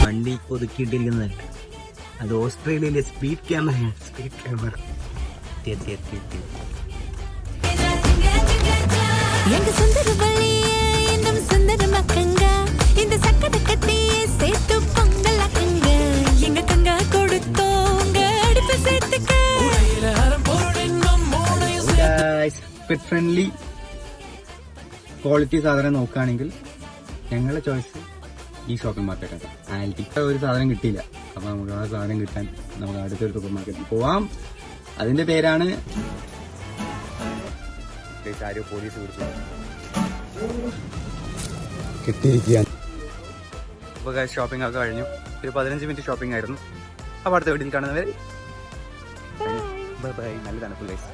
വണ്ടി ഒതുക്കിയിട്ടിരിക്കുന്നത് അത് ഓസ്ട്രേലിയയിലെ സ്പീഡ് ക്യാമറയാണ്. സ്പീഡ് ക്യാമറ എത്തി. പെറ്റ് ഫ്രണ്ട്ലി ക്വാളിറ്റി സാധനം നോക്കുകയാണെങ്കിൽ ഞങ്ങളുടെ ചോയ്സ് ഈ ഷോപ്പിംഗ് മാർക്കറ്റാണ്. ആൽറ്റിക്ക ഒരു സാധനം കിട്ടിയില്ല, അപ്പൊ നമുക്ക് ആ സാധനം കിട്ടാൻ നമുക്ക് അടുത്തൊരു സൂപ്പർ മാർക്കറ്റിൽ പോവാം. അതിന്റെ പേരാണ് പോലീസ് പിടിച്ചു കിട്ടിയിരിക്കുകയാണ്. അപ്പോൾ ഷോപ്പിംഗ് ഒക്കെ കഴിഞ്ഞു. ഒരു 15 മിനിറ്റ് ഷോപ്പിംഗ് ആയിരുന്നു. അപ്പോൾ അടുത്ത വീട്ടിൽ കാണുന്നവരെ ബൈ. നല്ല തണുപ്പ് ഗൈസ്.